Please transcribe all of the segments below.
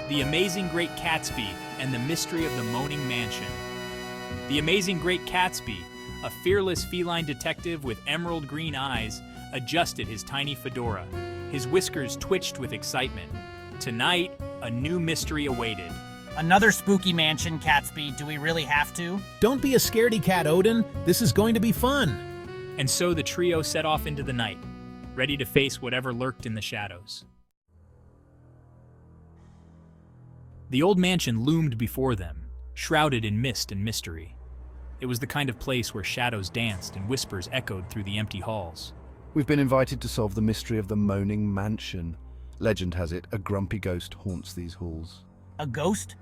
The Amazing Great Gatsby and the Mystery of the Moaning Mansion. The Amazing Great Gatsby, a fearless feline detective with emerald green eyes, adjusted his tiny fedora. His whiskers twitched with excitement. Tonight, a new mystery awaited. Another spooky mansion, Gatsby. Do we really have to? Don't be a scaredy cat, Odin. This is going to be fun. And so the trio set off into the night, ready to face whatever lurked in the shadows. The old mansion loomed before them, shrouded in mist and mystery. It was the kind of place where shadows danced and whispers echoed through the empty halls. We've been invited to solve the mystery of the Moaning Mansion. Legend has it, a grumpy ghost haunts these halls. A ghost?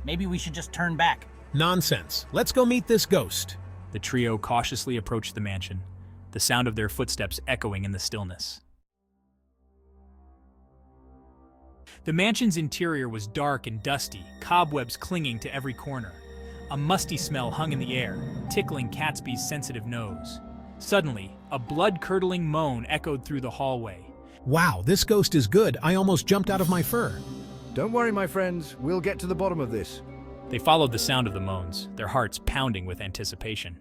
Maybe we should just turn back. Nonsense. Let's go meet this ghost. The trio cautiously approached the mansion, the sound of their footsteps echoing in the stillness. The mansion's interior was dark and dusty, cobwebs clinging to every corner. A musty smell hung in the air, tickling Gatsby's sensitive nose. Suddenly, a blood-curdling moan echoed through the hallway. Wow, this ghost is good. I almost jumped out of my fur. Don't worry, my friends. We'll get to the bottom of this. They followed the sound of the moans, their hearts pounding with anticipation.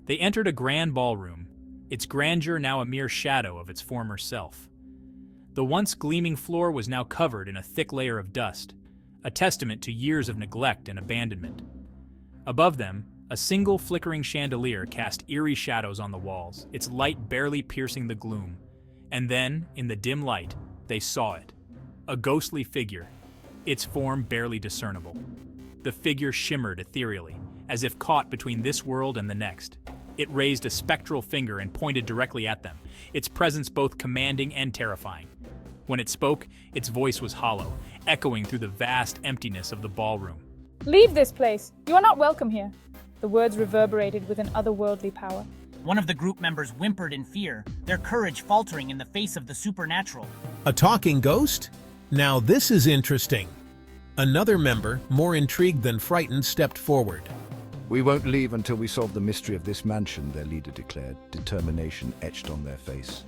They entered a grand ballroom, its grandeur now a mere shadow of its former self. The once gleaming floor was now covered in a thick layer of dust, a testament to years of neglect and abandonment. Above them, a single flickering chandelier cast eerie shadows on the walls, its light barely piercing the gloom. And then, in the dim light, they saw it. A ghostly figure, its form barely discernible. The figure shimmered ethereally, as if caught between this world and the next. It raised a spectral finger and pointed directly at them, its presence both commanding and terrifying. When it spoke, its voice was hollow, echoing through the vast emptiness of the ballroom. "Leave this place. You are not welcome here." The words reverberated with an otherworldly power. One of the group members whimpered in fear, their courage faltering in the face of the supernatural. A talking ghost? Now this is interesting. Another member, more intrigued than frightened, stepped forward. We won't leave until we solve the mystery of this mansion, their leader declared, determination etched on their face.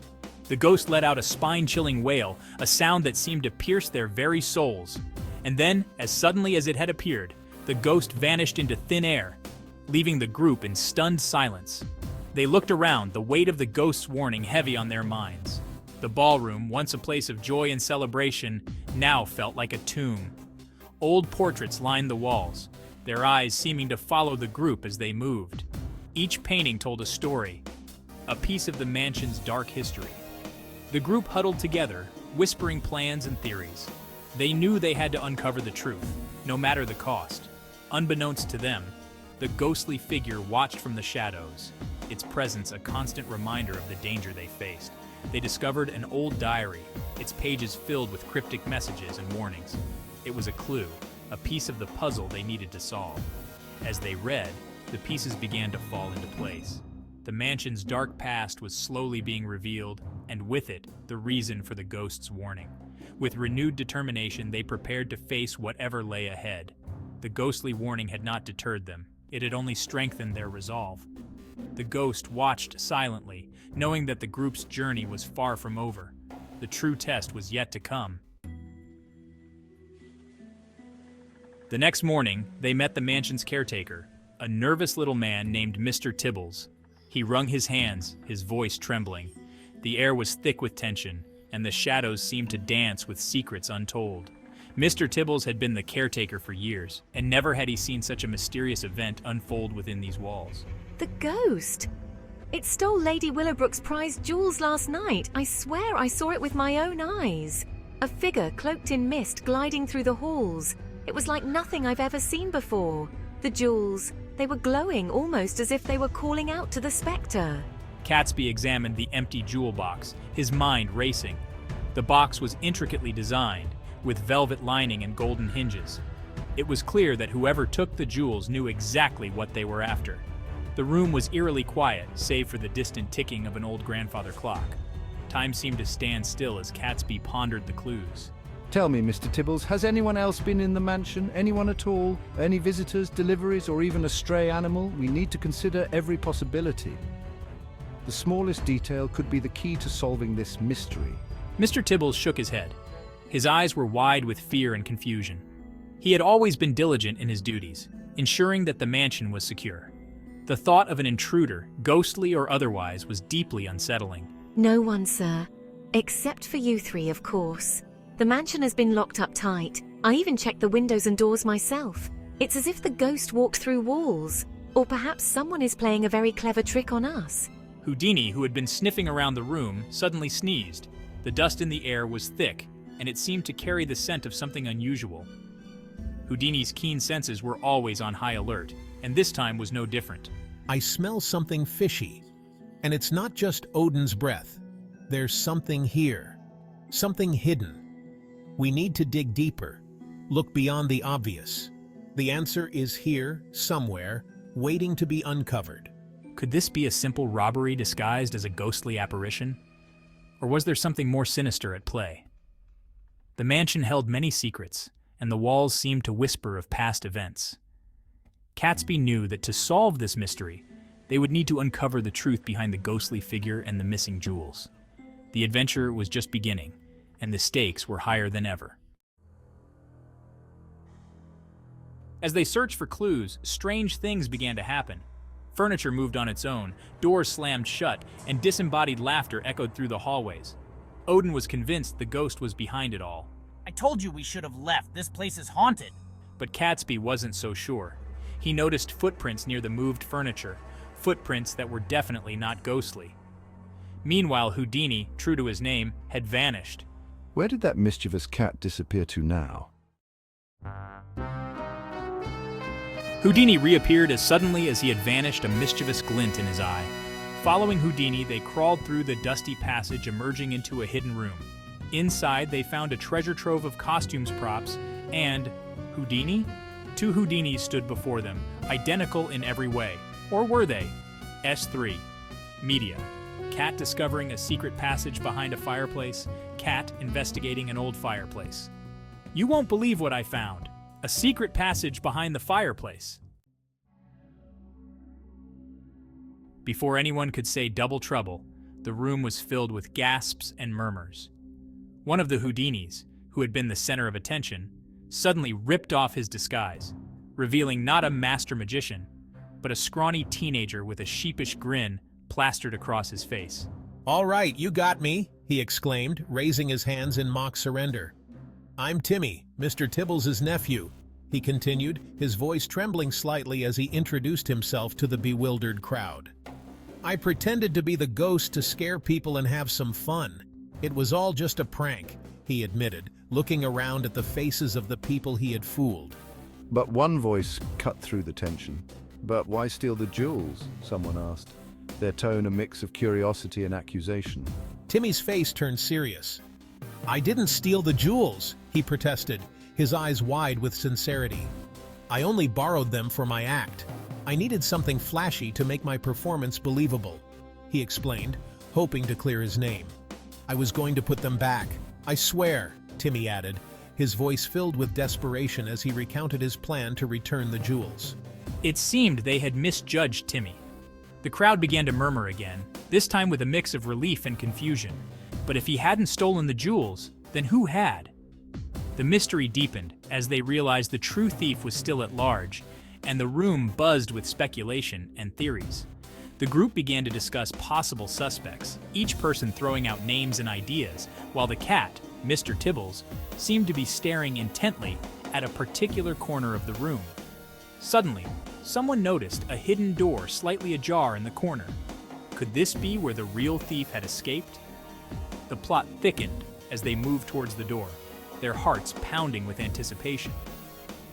The ghost let out a spine-chilling wail, a sound that seemed to pierce their very souls. And then, as suddenly as it had appeared, the ghost vanished into thin air, leaving the group in stunned silence. They looked around, the weight of the ghost's warning heavy on their minds. The ballroom, once a place of joy and celebration, now felt like a tomb. Old portraits lined the walls, their eyes seeming to follow the group as they moved. Each painting told a story, a piece of the mansion's dark history. The group huddled together, whispering plans and theories. They knew they had to uncover the truth, no matter the cost. Unbeknownst to them, the ghostly figure watched from the shadows, its presence a constant reminder of the danger they faced. They discovered an old diary, its pages filled with cryptic messages and warnings. It was a clue, a piece of the puzzle they needed to solve. As they read, the pieces began to fall into place. The mansion's dark past was slowly being revealed, and with it, the reason for the ghost's warning. With renewed determination, they prepared to face whatever lay ahead. The ghostly warning had not deterred them. It had only strengthened their resolve. The ghost watched silently, knowing that the group's journey was far from over. The true test was yet to come. The next morning, they met the mansion's caretaker, a nervous little man named Mr. Tibbles. He wrung his hands, his voice trembling. The air was thick with tension, and the shadows seemed to dance with secrets untold. Mr. Tibbles had been the caretaker for years, and never had he seen such a mysterious event unfold within these walls. The ghost! It stole Lady Willowbrook's prized jewels last night. I swear I saw it with my own eyes. A figure cloaked in mist gliding through the halls. It was like nothing I've ever seen before. The jewels, they were glowing almost as if they were calling out to the spectre. Gatsby examined the empty jewel box, his mind racing. The box was intricately designed, with velvet lining and golden hinges. It was clear that whoever took the jewels knew exactly what they were after. The room was eerily quiet, save for the distant ticking of an old grandfather clock. Time seemed to stand still as Gatsby pondered the clues. Tell me, Mr. Tibbles, has anyone else been in the mansion? Anyone at all? Any visitors, deliveries, or even a stray animal? We need to consider every possibility. The smallest detail could be the key to solving this mystery. Mr. Tibbles shook his head. His eyes were wide with fear and confusion. He had always been diligent in his duties, ensuring that the mansion was secure. The thought of an intruder, ghostly or otherwise, was deeply unsettling. No one, sir. Except for you three, of course. The mansion has been locked up tight. I even checked the windows and doors myself. It's as if the ghost walked through walls. Or perhaps someone is playing a very clever trick on us. Houdini, who had been sniffing around the room, suddenly sneezed. The dust in the air was thick, and it seemed to carry the scent of something unusual. Houdini's keen senses were always on high alert, and this time was no different. I smell something fishy. And it's not just Odin's breath. There's something here. Something hidden. We need to dig deeper. Look beyond the obvious. The answer is here, somewhere, waiting to be uncovered. Could this be a simple robbery disguised as a ghostly apparition? Or was there something more sinister at play? The mansion held many secrets, and the walls seemed to whisper of past events. Catesby knew that to solve this mystery, they would need to uncover the truth behind the ghostly figure and the missing jewels. The adventure was just beginning, and the stakes were higher than ever. As they searched for clues, strange things began to happen. Furniture moved on its own, doors slammed shut, and disembodied laughter echoed through the hallways. Odin was convinced the ghost was behind it all. I told you we should have left. This place is haunted. But Catesby wasn't so sure. He noticed footprints near the moved furniture, footprints that were definitely not ghostly. Meanwhile, Houdini, true to his name, had vanished. Where did that mischievous cat disappear to now? Houdini reappeared as suddenly as he had vanished, a mischievous glint in his eye. Following Houdini, they crawled through the dusty passage, emerging into a hidden room. Inside, they found a treasure trove of costumes, props, and Houdini? Two Houdinis stood before them, identical in every way. Or were they? S3. Media. Cat discovering a secret passage behind a fireplace. Cat investigating an old fireplace. You won't believe what I found. A secret passage behind the fireplace. Before anyone could say double trouble, the room was filled with gasps and murmurs. One of the Houdinis, who had been the center of attention, suddenly ripped off his disguise, revealing not a master magician, but a scrawny teenager with a sheepish grin plastered across his face. All right, you got me, he exclaimed, raising his hands in mock surrender. I'm Timmy, Mr. Tibbles' nephew, he continued, his voice trembling slightly as he introduced himself to the bewildered crowd. I pretended to be the ghost to scare people and have some fun. It was all just a prank, he admitted, looking around at the faces of the people he had fooled. But one voice cut through the tension. But why steal the jewels? Someone asked, their tone a mix of curiosity and accusation. Timmy's face turned serious. I didn't steal the jewels, he protested, his eyes wide with sincerity. I only borrowed them for my act. I needed something flashy to make my performance believable, he explained, hoping to clear his name. I was going to put them back. I swear, Timmy added, his voice filled with desperation as he recounted his plan to return the jewels. It seemed they had misjudged Timmy. The crowd began to murmur again, this time with a mix of relief and confusion. But if he hadn't stolen the jewels, then who had? The mystery deepened as they realized the true thief was still at large, and the room buzzed with speculation and theories. The group began to discuss possible suspects, each person throwing out names and ideas, while the cat, Mr. Tibbles, seemed to be staring intently at a particular corner of the room. Suddenly, someone noticed a hidden door slightly ajar in the corner. Could this be where the real thief had escaped? The plot thickened as they moved towards the door, their hearts pounding with anticipation.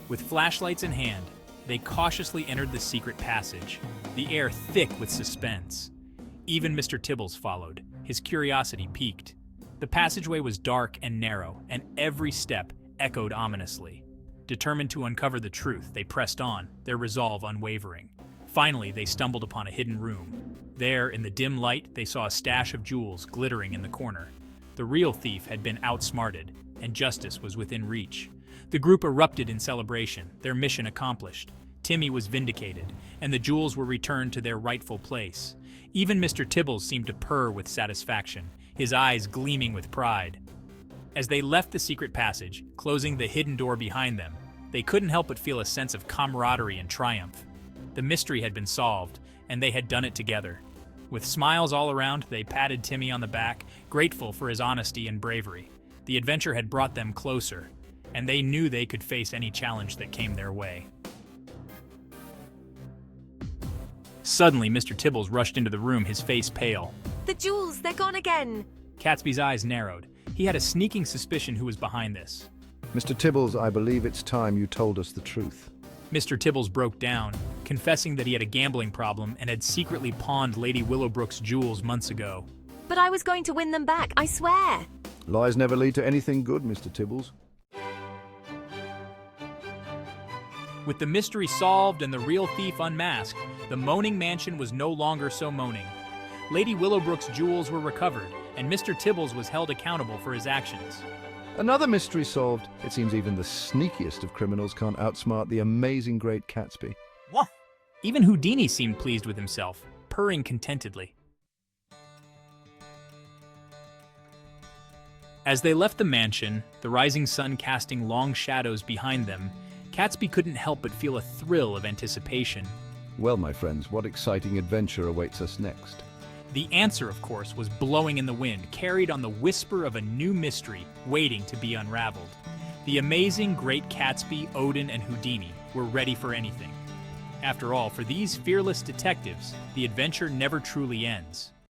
With flashlights in hand, they cautiously entered the secret passage, the air thick with suspense. Even Mr. Tibbles followed, his curiosity piqued. The passageway was dark and narrow, and every step echoed ominously. Determined to uncover the truth, they pressed on, their resolve unwavering. Finally, they stumbled upon a hidden room. There, in the dim light, they saw a stash of jewels glittering in the corner. The real thief had been outsmarted, and justice was within reach. The group erupted in celebration, their mission accomplished. Timmy was vindicated, and the jewels were returned to their rightful place. Even Mr. Tibbles seemed to purr with satisfaction, his eyes gleaming with pride. As they left the secret passage, closing the hidden door behind them, they couldn't help but feel a sense of camaraderie and triumph. The mystery had been solved, and they had done it together. With smiles all around, they patted Timmy on the back, grateful for his honesty and bravery. The adventure had brought them closer, and they knew they could face any challenge that came their way. Suddenly, Mr. Tibbles rushed into the room, his face pale. The jewels, they're gone again. Catesby's eyes narrowed. He had a sneaking suspicion who was behind this. Mr. Tibbles, I believe it's time you told us the truth. Mr. Tibbles broke down, confessing that he had a gambling problem and had secretly pawned Lady Willowbrook's jewels months ago. But I was going to win them back, I swear. Lies never lead to anything good, Mr. Tibbles. With the mystery solved and the real thief unmasked, the moaning mansion was no longer so moaning. Lady Willowbrook's jewels were recovered, and Mr. Tibbles was held accountable for his actions. Another mystery solved. It seems even the sneakiest of criminals can't outsmart the amazing great Catesby. Woof! Even Houdini seemed pleased with himself, purring contentedly. As they left the mansion, the rising sun casting long shadows behind them, Catesby couldn't help but feel a thrill of anticipation. Well, my friends, what exciting adventure awaits us next? The answer, of course, was blowing in the wind, carried on the whisper of a new mystery waiting to be unraveled. The amazing great Catesby, Odin, and Houdini were ready for anything. After all, for these fearless detectives, the adventure never truly ends.